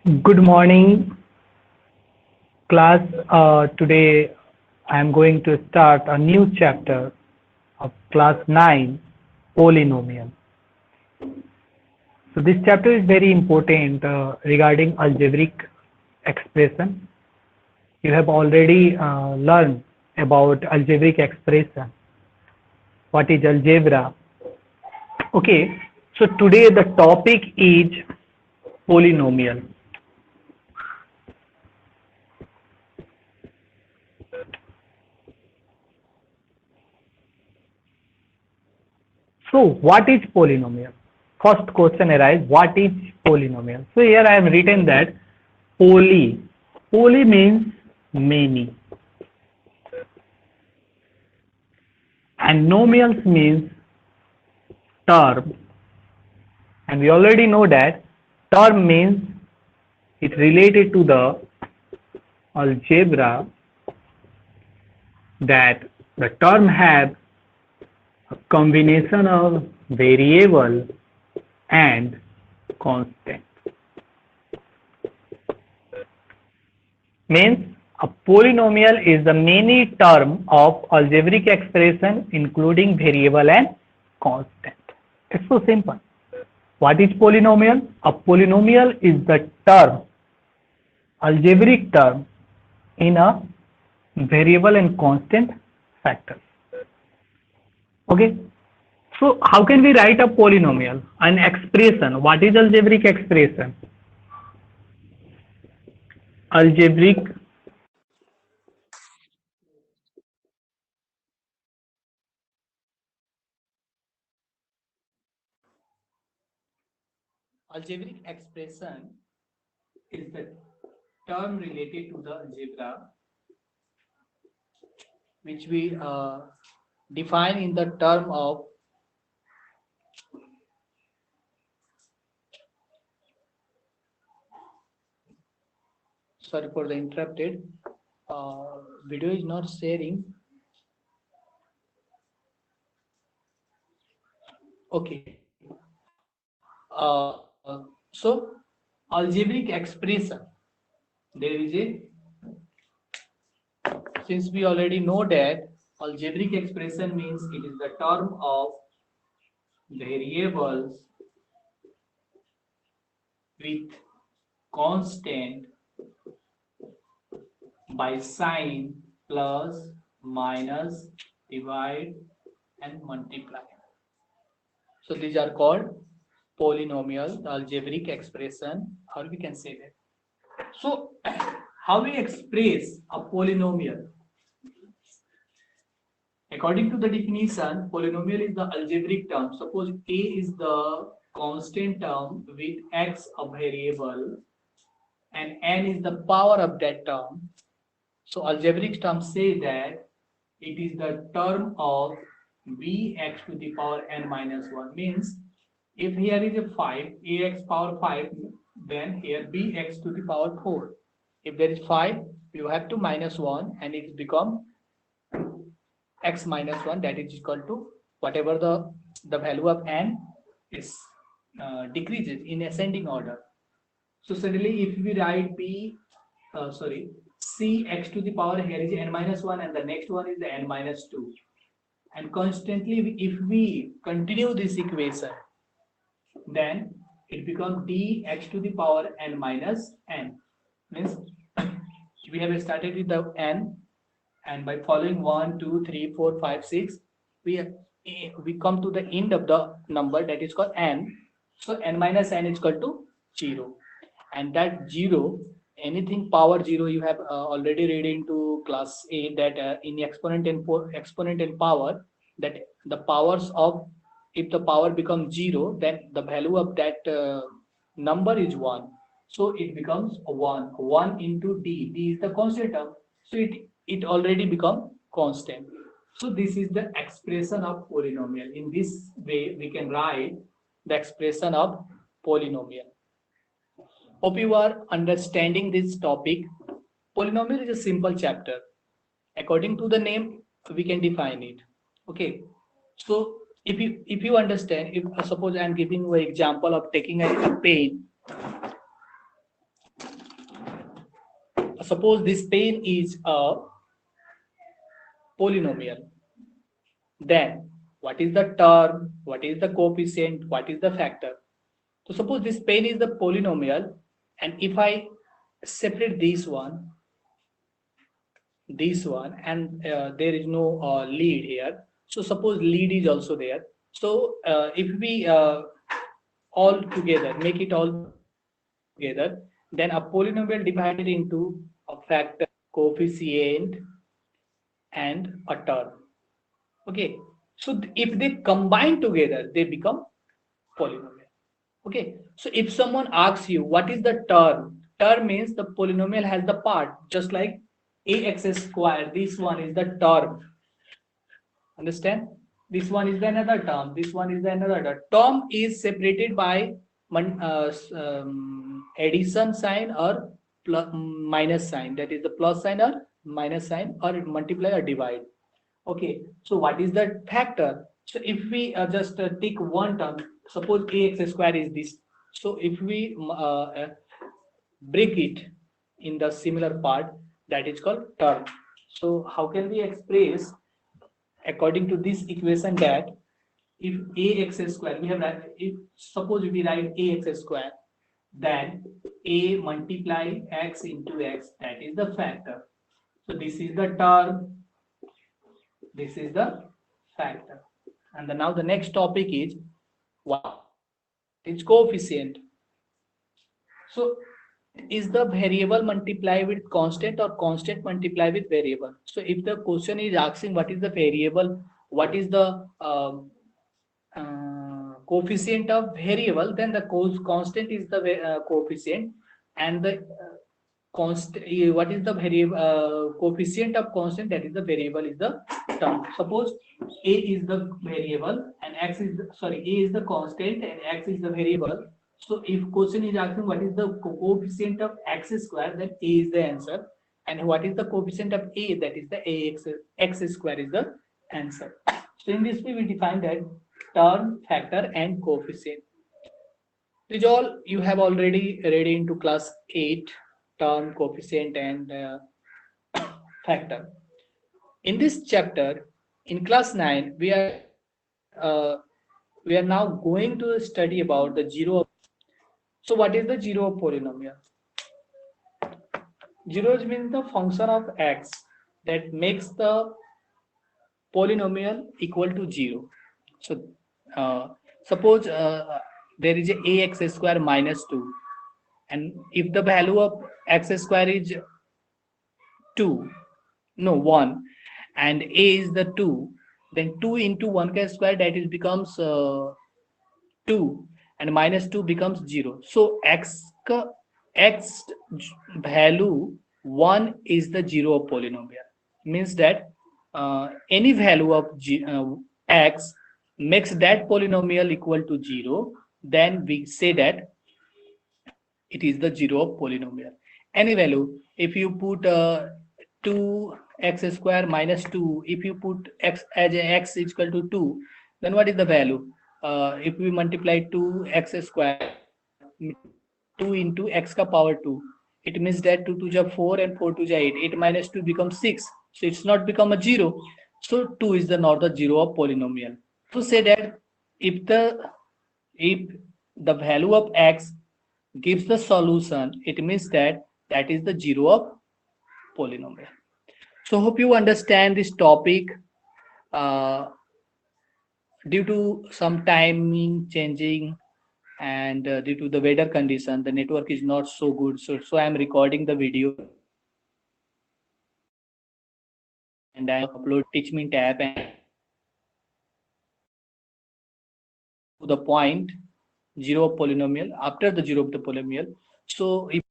Good morning, class. Today I am going to start a new chapter of class 9, polynomial. So this chapter is very important regarding algebraic expression. You have already learned about algebraic expression. What is algebra? Okay, so today the topic is polynomial. So what is polynomial? First question arises, what is polynomial? So here I have written that poly means many and nomials means term, and we already know that term means it related to the algebra, that the term have a combination of variable and constant. Means a polynomial is the many term of algebraic expression including variable and constant. It's so simple. What is polynomial? A polynomial is the term, algebraic term in a variable and constant factor. Okay. So how can we write a polynomial? An expression. What is algebraic expression? Algebraic expression is the term related to the algebra which we define in the term of sorry for the interrupted video is not sharing. Okay, so algebraic expression, there is a, since we already know that algebraic expression means it is the term of variables with constant by sign plus minus divide and multiply. So these are called polynomial algebraic expression, or we can say that. So how we express a polynomial? According to the definition, polynomial is the algebraic term. Suppose a is the constant term with x a variable and n is the power of that term. So algebraic terms say that it is the term of bx to the power n minus 1. Means if here is a 5, ax power 5, then here bx to the power 4. If there is 5, you have to minus 1 and it become x minus 1, that is equal to whatever the value of n is decreases in ascending order. So suddenly if we write c x to the power, here is n minus 1 and the next one is the n minus 2, and constantly if we continue this equation, then it becomes dx to the power n minus n. Means we have started with the n, and by following 1 2 3 4 5 6, we come to the end of the number, that is called n. So n minus n is equal to 0, and that 0, anything power 0, you have already read into class 8 that in exponent and power, that the powers of, if the power becomes 0, then the value of that number is 1. So it becomes 1 into d is the constant term, so it already become constant. So this is the expression of polynomial. In this way we can write the expression of polynomial. Hope you are understanding this topic. Polynomial is a simple chapter. According to the name, we can define it. Okay. So if you understand, if suppose I am giving you an example of taking a pen. suppose this plane is a polynomial, then what is the term, what is the coefficient, what is the factor? So suppose this plane is the polynomial, and if I separate this one, and there is no lead here, so suppose lead is also there. So if we all together make it all together, then a polynomial divided into a factor, coefficient, and a term. Okay, so if they combine together, they become polynomial. Okay, so if someone asks you what is the term, term means the polynomial has the part, just like ax square, this one is the term. Understand? This one is the another term, this one is the another term. Term is separated by addition sign or plus, minus sign, that is the plus sign or minus sign, or multiply or divide. Okay, so what is the factor? So if we just take one term, suppose ax square is this. So if we break it in the similar part, that is called term. So how can we express according to this equation that if ax square, we have, if suppose we write ax square, then a multiply x into x, that is the factor. So this is the term, this is the factor. And then now the next topic is what is coefficient. So is the variable multiply with constant or constant multiply with variable? So if the question is asking what is the variable, what is the coefficient of variable, then the constant is the coefficient, and the what is the variable coefficient of constant, that is the variable, is the term. Suppose a is the variable and x is a is the constant and x is the variable. So if question is asking what is the coefficient of x square, then a is the answer, and what is the coefficient of a, that is the x square is the answer. So in this way we define that term, factor, and coefficient. These all you have already read into class 8, term, coefficient, and factor. In this chapter, in class 9, we are now going to study about the zero. So what is the zero of polynomial? Zero means the function of x that makes the polynomial equal to 0. So suppose there is a ax square minus 2, and if the value of x square is 1, and a is the 2, then 2 into 1 square, that is becomes 2, and minus 2 becomes 0. So x value 1 is the 0 of polynomial, means that any value of x makes that polynomial equal to 0, then we say that it is the 0 of polynomial. Any value, if you put 2x square minus 2, if you put x as x is equal to 2, then what is the value? If we multiply 2x square, 2 into x ka power 2, it means that 2 to 4 and 4 to 8, 8 minus 2 becomes 6, so it's not become a 0. So 2 is the not the 0 of polynomial. To say that if the value of x gives the solution, it means that that is the 0 of polynomial. So hope you understand this topic. Due to some timing changing and due to the weather condition, the network is not so good, so I am recording the video and I upload Teachmeet app and to the point 0 of polynomial, after the 0 of the polynomial. So if